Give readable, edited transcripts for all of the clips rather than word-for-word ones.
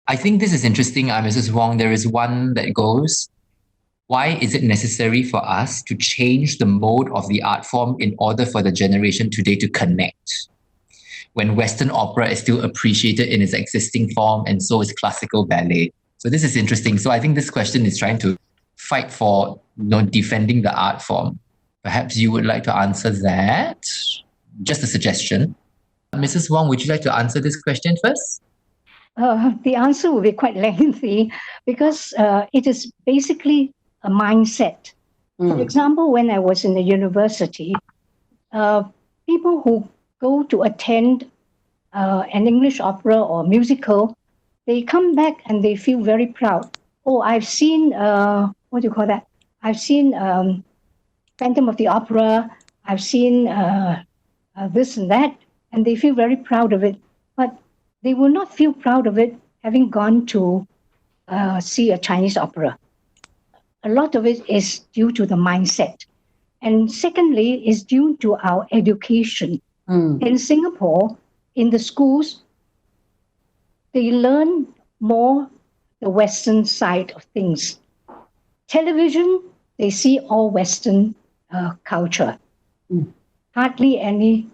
I think this is interesting, Mrs. Wong. There is one that goes, why is it necessary for us to change the mode of the art form in order for the generation today to connect? When Western opera is still appreciated in its existing form, and so is classical ballet. So this is interesting. So I think this question is trying to fight for defending the art form. Perhaps you would like to answer that. Just a suggestion. Mrs. Wong, would you like to answer this question first? The answer will be quite lengthy because it is basically a mindset. For example, when I was in the university, people who go to attend an English opera or musical, they come back and they feel very proud. Oh, I've seen, what do you call that? I've seen Phantom of the Opera, I've seen this and that, and they feel very proud of it. But they will not feel proud of it having gone to see a Chinese opera. A lot of it is due to the mindset. And secondly, is due to our education. In Singapore, in the schools, they learn more the Western side of things. Television, they see all Western culture. Hardly any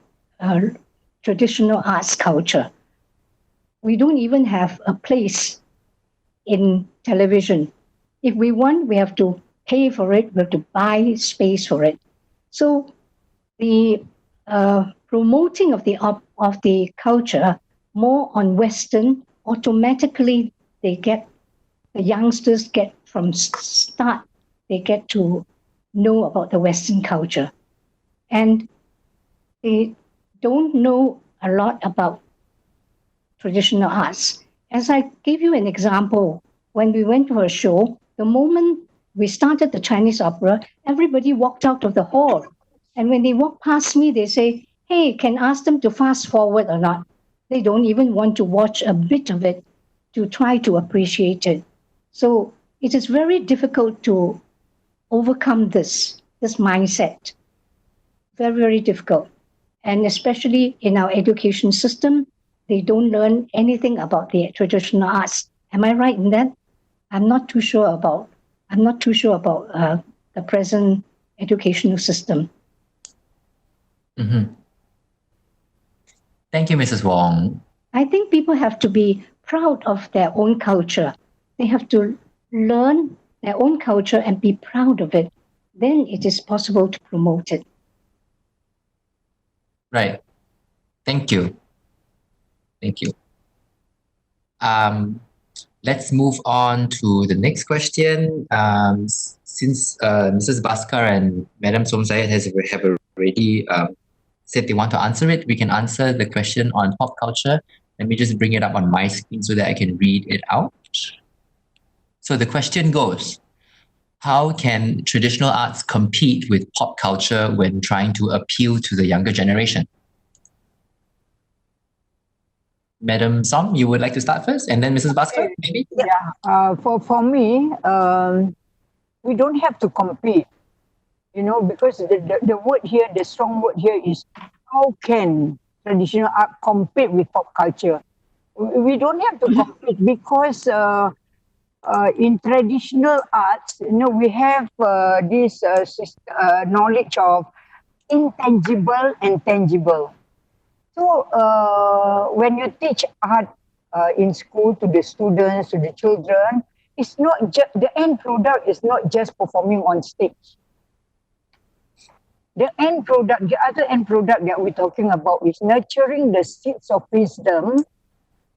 traditional arts culture. We don't even have a place in television. If we want, we have to pay for it, we have to buy space for it. So the promoting of the culture more on Western, automatically the youngsters get from start, they get to know about the Western culture. And they don't know a lot about traditional arts. As I gave you an example, when we went to a show, the moment we started the Chinese opera, everybody walked out of the hall. And when they walk past me, they say, hey, can I ask them to fast forward or not? They don't even want to watch a bit of it to try to appreciate it. So it is very difficult to overcome this mindset. Very, very difficult. And especially in our education system, they don't learn anything about the traditional arts. Am I right in that? I'm not too sure about the present educational system. Mm-hmm. Thank you, Mrs. Wong. I think people have to be proud of their own culture. They have to learn their own culture and be proud of it. Then it is possible to promote it. Right. Thank you. Thank you. Let's move on to the next question. Since Mrs. Bhaskar and Madam Somsayat have already said they want to answer it, we can answer the question on pop culture. Let me just bring it up on my screen so that I can read it out. So the question goes, how can traditional arts compete with pop culture when trying to appeal to the younger generation? Madam Som, you would like to start first, and then Mrs. Bhaskar, maybe? Yeah. For me, we don't have to compete, because the word here, the strong word here is, how can traditional art compete with pop culture? We don't have to compete because in traditional arts, we have this knowledge of intangible and tangible. So when you teach art in school to the students, to the children, it's not just the end product is not just performing on stage. The other end product that we're talking about is nurturing the seeds of wisdom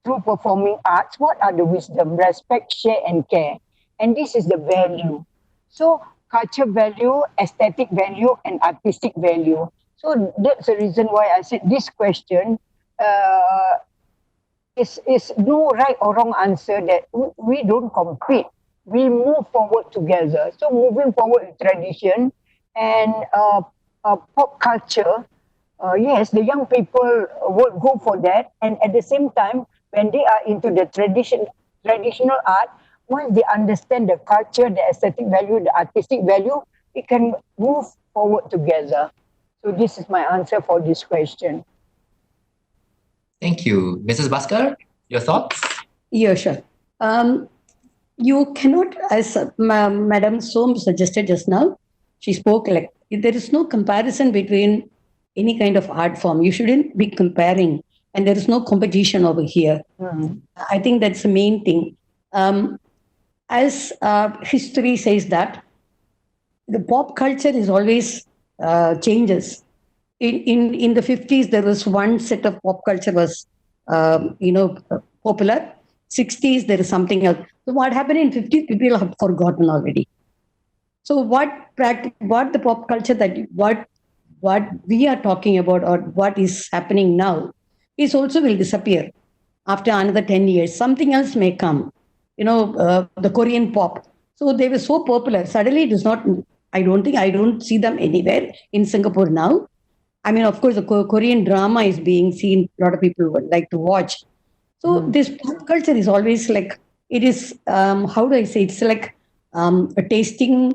through performing arts. What are the wisdom? Respect, share, and care. And this is the value. So culture value, aesthetic value, and artistic value. So that's the reason why I said this question is no right or wrong answer, that we don't compete. We move forward together. So moving forward in tradition and pop culture, yes, the young people will go for that. And at the same time, when they are into the traditional art, once they understand the culture, the aesthetic value, the artistic value, we can move forward together. So this is my answer for this question. Thank you. Mrs. Bhaskar, your thoughts? Yeah, sure. Um, you cannot, as Madam Som suggested just now, she spoke like there is no comparison between any kind of art form. You shouldn't be comparing, and there is no competition over here. I think that's the main thing. As history says that the pop culture is always changes. In the 50s, there was one set of pop culture was popular. 60s, there is something else. So what happened in 50s, people have forgotten already. So what the pop culture what we are talking about or what is happening now is also will disappear after another 10 years. Something else may come. The Korean pop. So they were so popular. Suddenly it is not, I don't see them anywhere in Singapore now. I mean, of course, the Korean drama is being seen. A lot of people would like to watch. So this pop culture is always like, it is, how do I say, it's like a tasting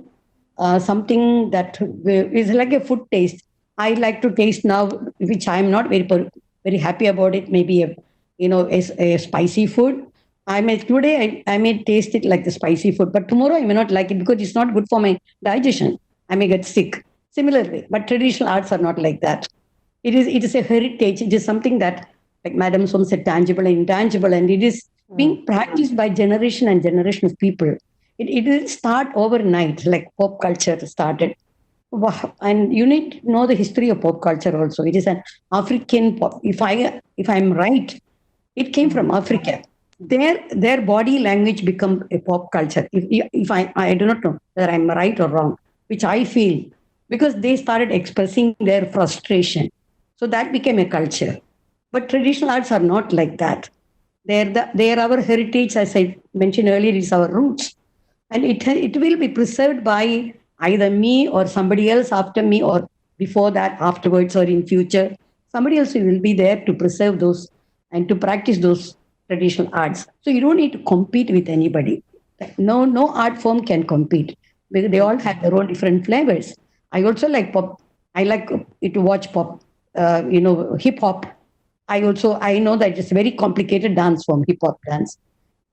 something that is like a food taste. I like to taste now, which I'm not very happy about it. Maybe a spicy food. I may taste it like the spicy food, but tomorrow I may not like it because it's not good for my digestion. I may get sick. Similarly, but traditional arts are not like that. It is a heritage. It is something that, like Madam Som said, tangible and intangible, and it is being practiced by generation and generation of people. It didn't start overnight, like pop culture started. Wow. And you need to know the history of pop culture also. It is an African pop. If I'm right, it came from Africa. Their body language become a pop culture. If I do not know whether I'm right or wrong, which I feel, because they started expressing their frustration. So that became a culture. But traditional arts are not like that. They're our heritage, as I mentioned earlier, is our roots. And it will be preserved by either me or somebody else after me or before that, afterwards, or in future. Somebody else will be there to preserve those and to practice those traditional arts. So you don't need to compete with anybody. No art form can compete because they all have their own different flavors. I also like pop. I like to watch pop. Hip hop. I know that it's a very complicated dance form, hip hop dance.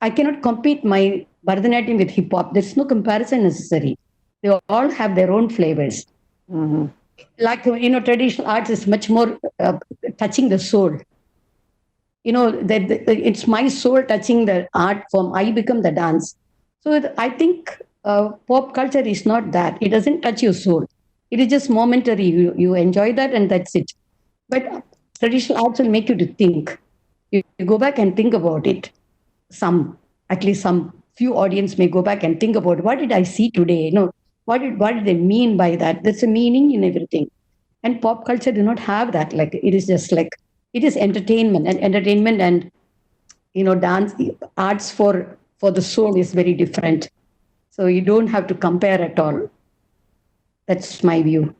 I cannot compete my Bharatanatyam with hip hop. There's no comparison necessary. They all have their own flavors. Like traditional arts is much more touching the soul. That it's my soul touching the art form. I become the dance. So I think pop culture is not that. It doesn't touch your soul. It is just momentary. You enjoy that and that's it. But traditional arts will make you to think. You go back and think about it. At least some few audience may go back and think about what did I see today? What did they mean by that? There's a meaning in everything. And pop culture do not have that. Like it is just like it is entertainment and dance arts for the soul is very different. So you don't have to compare at all. That's my view.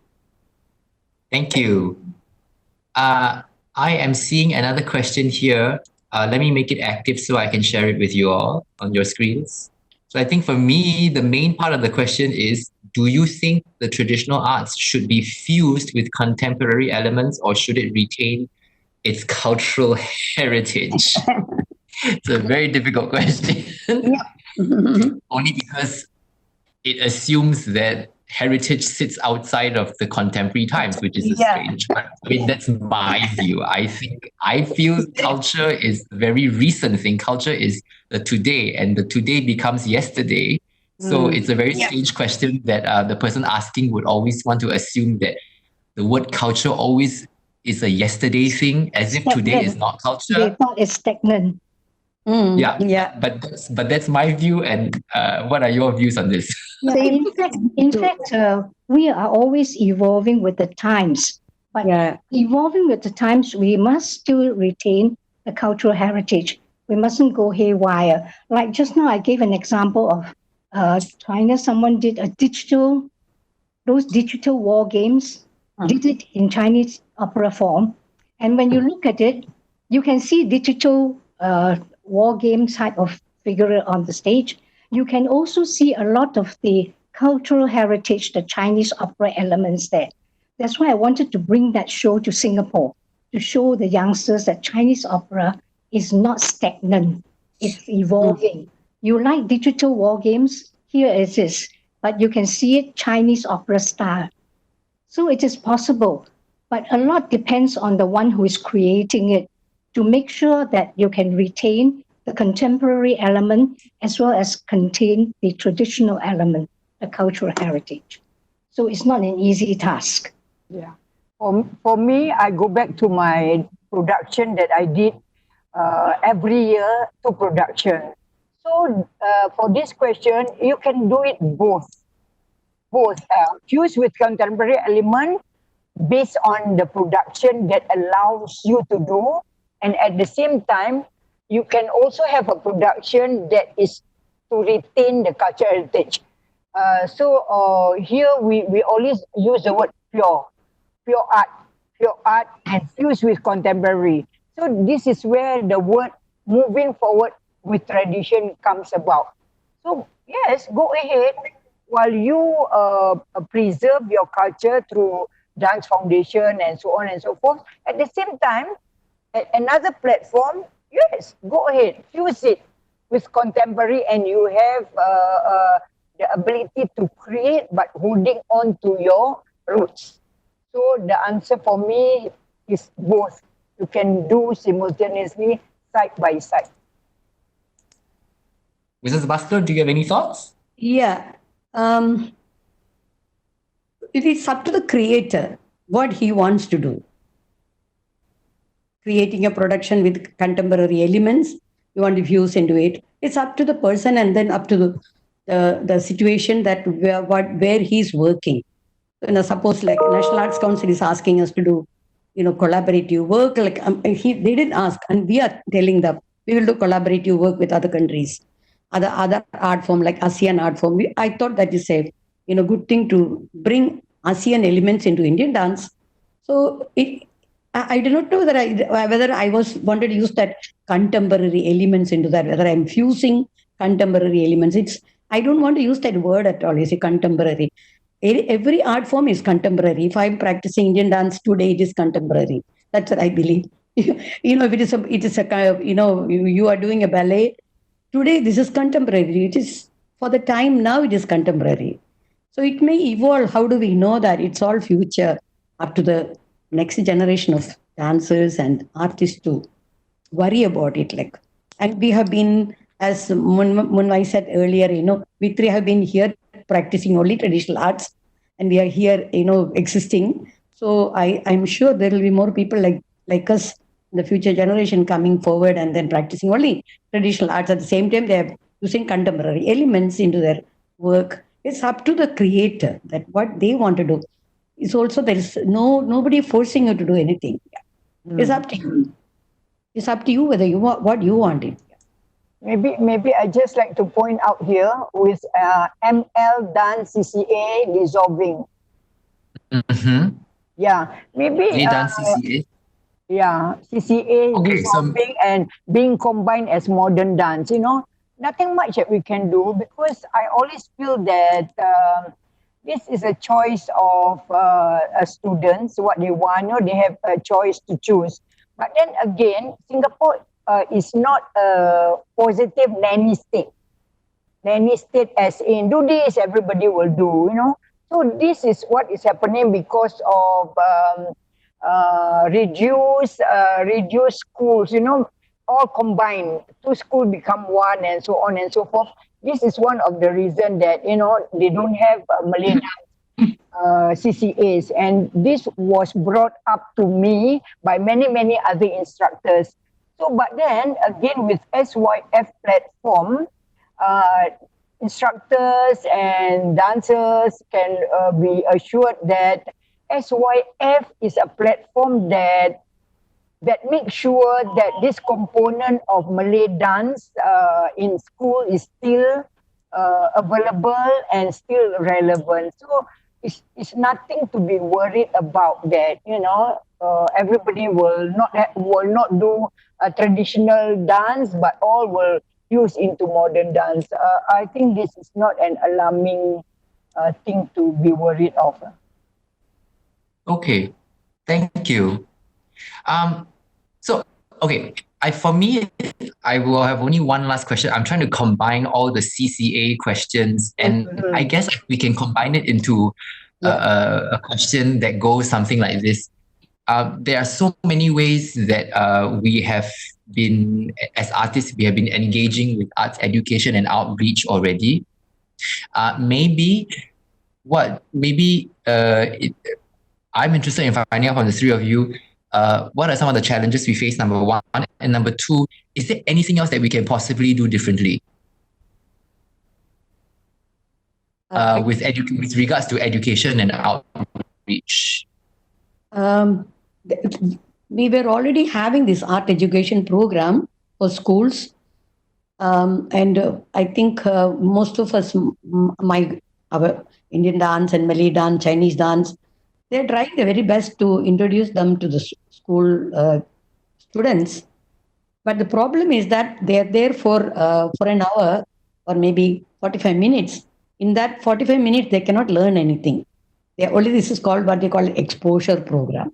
Thank you. I am seeing another question here. Let me make it active so I can share it with you all on your screens. So I think for me, the main part of the question is, do you think the traditional arts should be fused with contemporary elements or should it retain its cultural heritage? It's a very difficult question. Only because it assumes that heritage sits outside of the contemporary times, which is strange. But I mean, that's my view. I feel culture is a very recent thing. Culture is the today, and the today becomes yesterday. So it's a very strange question that the person asking would always want to assume that the word culture always is a yesterday thing, as if today is not culture. They thought it's stagnant. But that's my view. And what are your views on this? In fact, we are always evolving with the times. But evolving with the times, we must still retain the cultural heritage. We mustn't go haywire. Like just now, I gave an example of China. Someone did those digital war games, did it in Chinese opera form. And when you look at it, you can see digital war game type of figure on the stage. You can also see a lot of the cultural heritage, the Chinese opera elements there. That's why I wanted to bring that show to Singapore, to show the youngsters that Chinese opera is not stagnant. It's evolving. You like digital war games? Here it is, but you can see it Chinese opera style. So it is possible, but a lot depends on the one who is creating it to make sure that you can retain the contemporary element as well as contain the traditional element, the cultural heritage. So it's not an easy task. Yeah. For me, I go back to my production that I did every year to production. So for this question, you can do it both fused with contemporary element based on the production that allows you to do, and at the same time you can also have a production that is to retain the cultural heritage. Here we always use the word pure art, and fused with contemporary. So this is where the word moving forward with tradition comes about. So yes, go ahead while you preserve your culture through dance foundation and so on and so forth. At the same time, at another platform, yes, go ahead, fuse it with contemporary, and you have the ability to create, but holding on to your roots. So the answer for me is both. You can do simultaneously, side by side. Mrs. Bhaskar, do you have any thoughts? Yeah. It is up to the creator what he wants to do. Creating a production with contemporary elements, you want to fuse into it. It's up to the person, and then up to the situation that where he's working. Suppose like National Arts Council is asking us to do, collaborative work. Like they didn't ask, and we are telling them we will do collaborative work with other countries, other art form like ASEAN art form. I thought that is a good thing to bring ASEAN elements into Indian dance. So I do not know whether I wanted to use that contemporary elements into that. Whether I'm fusing contemporary elements, I don't want to use that word at all. It's a contemporary. Every art form is contemporary. If I'm practicing Indian dance today, it is contemporary. That's what I believe. If it is a kind of, you are doing a ballet today, this is contemporary. It is for the time now. It is contemporary. So it may evolve. How do we know that? It's all future, up to the next generation of dancers and artists to worry about it. And we have been, as Mun Wai said earlier, we three have been here practicing only traditional arts, and we are here, existing. So I'm sure there will be more people like us, the future generation coming forward and then practicing only traditional arts. At the same time, they are using contemporary elements into their work. It's up to the creator that what they want to do. It's also there is nobody forcing you to do anything. It's up to you. It's up to you whether you want what you want it. Maybe I just like to point out here with ML dance CCA dissolving. Mm-hmm. Yeah, maybe Dance CCA. yeah, CCA Okay, dissolving and being combined as modern dance. Nothing much that we can do, because I always feel that this is a choice of students, what they want. They have a choice to choose. But then again, Singapore is not a positive nanny state. Nanny state as in, do this, everybody will do. So this is what is happening because of reduced schools, all combined. Two schools become one, and so on and so forth. This is one of the reasons that, they don't have Malay dance CCAs. And this was brought up to me by many other instructors. So, but then again, with SYF platform, instructors and dancers can be assured that SYF is a platform that makes sure that this component of Malay dance in school is still available and still relevant. So it's nothing to be worried about that. Everybody will not do a traditional dance, but all will use into modern dance. I think this is not an alarming thing to be worried of. Okay, thank you. So, okay, For me, I will have only one last question. I'm trying to combine all the CCA questions, and I Mhm. guess we can combine it into Yeah. a question that goes something like this. There are so many ways that we have been, as artists, we have been engaging with arts education and outreach already. Maybe maybe I'm interested in finding out from the three of you, what are some of the challenges we face, number one? And number two, is there anything else that we can possibly do differently Uh, with regards to education and outreach? um, we were already having this art education program for schools, and I think most of us, my our Indian dance and Malay dance, Chinese dance, they're trying their very best to introduce them to the school students. But the problem is that they are there for an hour or maybe 45 minutes. In that 45 minutes, they cannot learn anything. They only this is called what they call exposure program.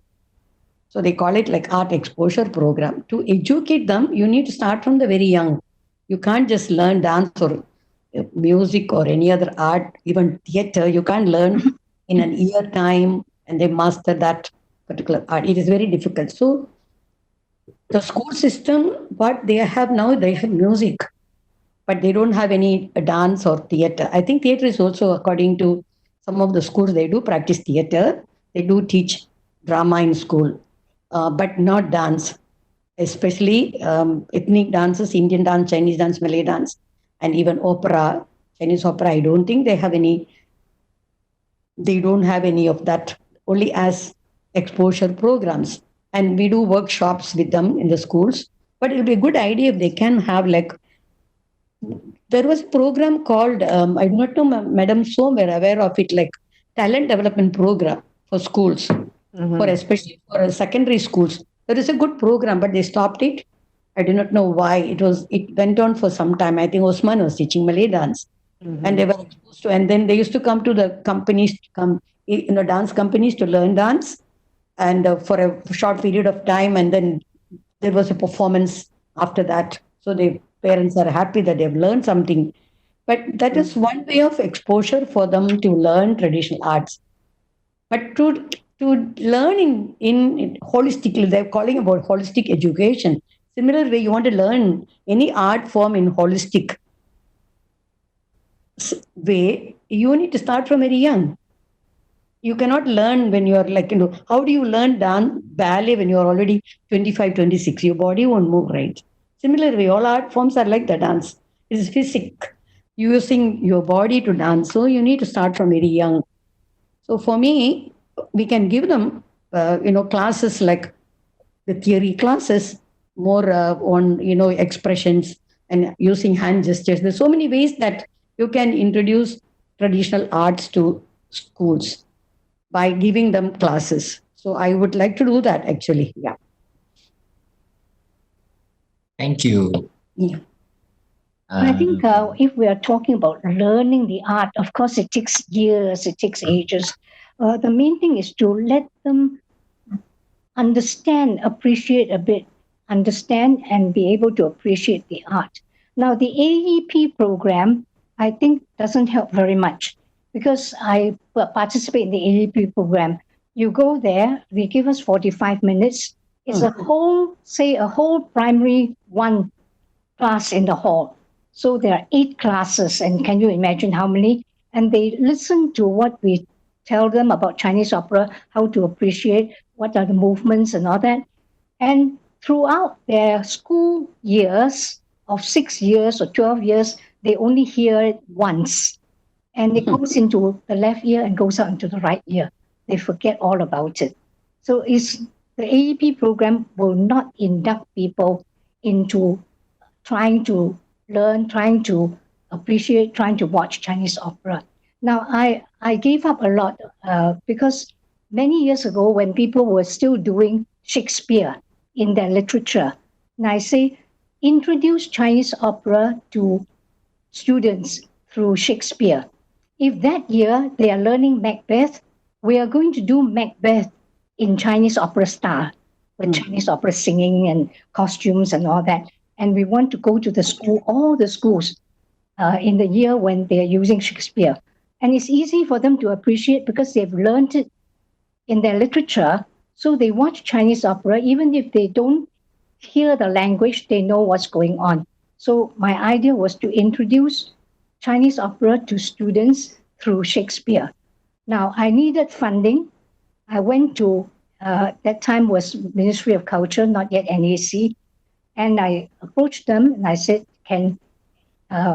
So they call it like art exposure program. To educate them, you need to start from the very young. You can't just learn dance or music or any other art, even theater. You can't learn in an year time and they master that particular art. It is very difficult. So the school system, what they have now, they have music, but they don't have any dance or theater. I think theater is also according to some of the schools, they do practice theater. They do teach drama in school, but not dance, especially ethnic dances, Indian dance, Chinese dance, Malay dance, and even opera, Chinese opera. I don't think they don't have any of that, only as exposure programs. And we do workshops with them in the schools. But it would be a good idea if they can have like there was a program called I do not know, Madam So were aware of it, like talent development program for schools, for Mhm. especially for secondary schools. There is a good program, but they stopped it. I do not know why. It went on for some time. I think Osman was teaching Malay dance, and they Mhm. were exposed to. And then they used to come to the companies to come, dance companies to learn dance, and for a short period of time, and then there was a performance after that. So the parents are happy that they've learned something. But that is one way of exposure for them to learn traditional arts. But to learn in holistically, they're calling about holistic education. Similar way, you want to learn any art form in holistic way, you need to start from very young. You cannot learn when you are like, how do you learn dance ballet when you are already 25, 26? Your body won't move right. Similarly, all art forms are like the dance. It is physic, using your body to dance. So you need to start from very young. So for me, we can give them, classes like the theory classes, more on, expressions and using hand gestures. There's so many ways that you can introduce traditional arts to schools by giving them classes. So I would like to do that actually. Yeah. Thank you. Yeah. I think Um, if we are talking about learning the art, of course, it takes years, it takes ages. The main thing is to let them understand, appreciate a bit, understand and be able to appreciate the art. Now, the AEP program, I think, doesn't help very much because I participate in the AEP program. You go there, they give us 45 minutes. It's a whole, say, a whole primary one class in the hall. So there are 8 classes, and can you imagine how many? And they listen to what we tell them about Chinese opera, how to appreciate, what are the movements and all that. And throughout their school years of 6 years or 12 years, they only hear it once. And it goes into the left ear and goes out into the right ear. They forget all about it. So the AEP program will not induct people into trying to learn, trying to appreciate, trying to watch Chinese opera. Now, I gave up a lot because many years ago, when people were still doing Shakespeare in their literature, and I say, introduce Chinese opera to students through Shakespeare. If that year they are learning Macbeth, we are going to do Macbeth in Chinese opera style. with Chinese opera singing and costumes and all that. And we want to go to the school, all the schools, in the year when they are using Shakespeare. And it's easy for them to appreciate because they've learned it in their literature. So they watch Chinese opera, even if they don't hear the language, they know what's going on. So my idea was to introduce Chinese opera to students through Shakespeare. Now I needed funding. I went to that time was Ministry of Culture, not yet NAC, and I approached them and I said, "Can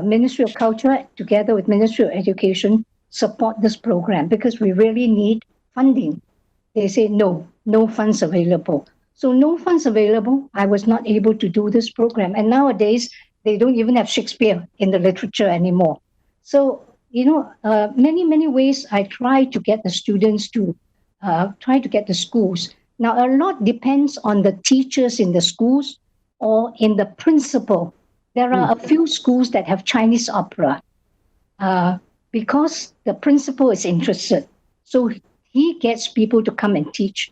Ministry of Culture, together with Ministry of Education, support this program because we really need funding?" They say, "No, no funds available." So no funds available. I was not able to do this program, and nowadays they don't even have Shakespeare in the literature anymore. So many ways I try to get the students to try to get the schools. Now, a lot depends on the teachers in the schools or in the principal. There are a few schools that have Chinese opera because the principal is interested. So he gets people to come and teach.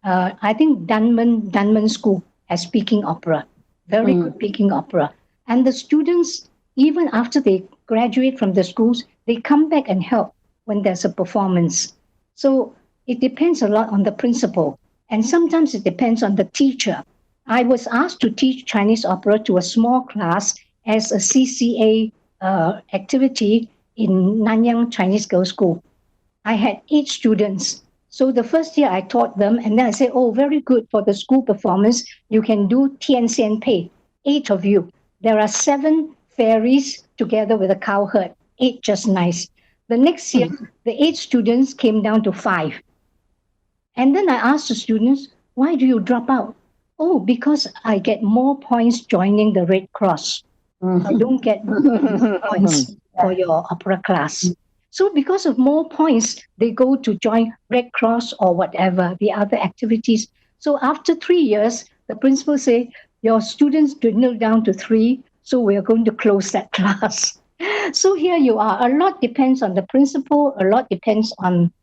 I think Dunman School has speaking opera, very good speaking opera. And the students, even after they graduate from the schools, they come back and help when there's a performance. So it depends a lot on the principal. And sometimes it depends on the teacher. I was asked to teach Chinese opera to a small class as a CCA activity in Nanyang Chinese Girls' School. I had 8 students. So the first year I taught them, and then I said, "Oh, very good for the school performance. You can do Tian Xian Pei, 8 of you. There are 7 fairies together with a cowherd, 8 just nice." The next year, the 8 students came down to 5. And then I asked the students, "Why do you drop out?" "Oh, because I get more points joining the Red Cross. I don't get points for your opera class." So because of more points, they go to join Red Cross or whatever, the other activities. So after 3 years, the principal say, "Your students dwindle down to 3, so we're going to close that class." So here you are. A lot depends on the principal, a lot depends on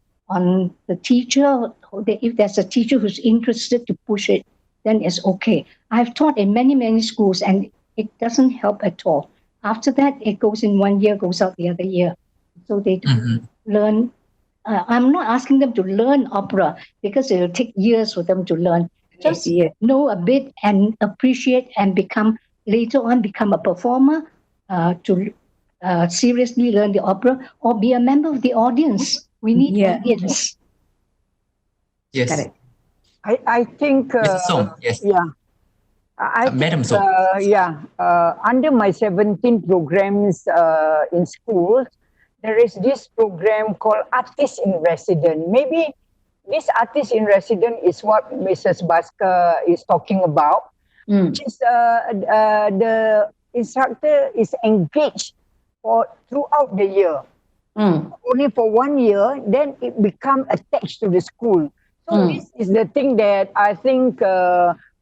the teacher. If there's a teacher who's interested to push it, then it's okay. I've taught in many schools and it doesn't help at all. After that, it goes in one year, goes out the other year. So they don't learn. I'm not asking them to learn opera because it will take years for them to learn. Just know a bit and appreciate and later on become a performer, to seriously learn the opera or be a member of the audience. We need audience. Yes. Correct. I think Mr. Song, yes. Madam Song. Under my 17 programs in schools, there is this program called Artist in Residence. Maybe this Artist in Residence is what Mrs. Bhaskar is talking about. Which is the instructor is engaged throughout the year. Only for 1 year, then it become attached to the school. So this is the thing that I think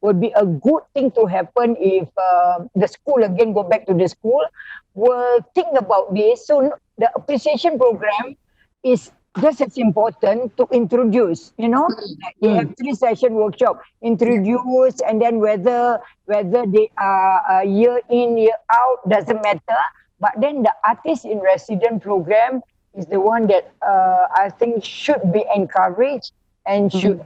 would be a good thing to happen if the school again go back to the school, will think about this. So the appreciation program is just as important to introduce, like they have 3-session workshop, introduce, and then whether they are year in, year out, doesn't matter. But then the Artist in Residence program is the one that I think should be encouraged and should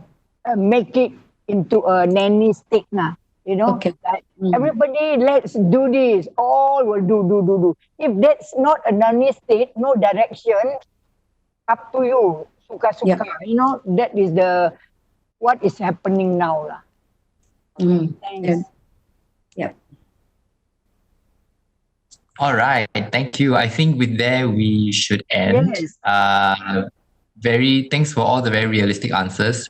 make it into a nanny state now. Okay. Like everybody, let's do this. All will do. If that's not a nanny state, no direction, up to you. Suka-suka. That is what is happening now. Thanks. All right, thank you. I think with there we should end. Yes. Thanks for all the very realistic answers.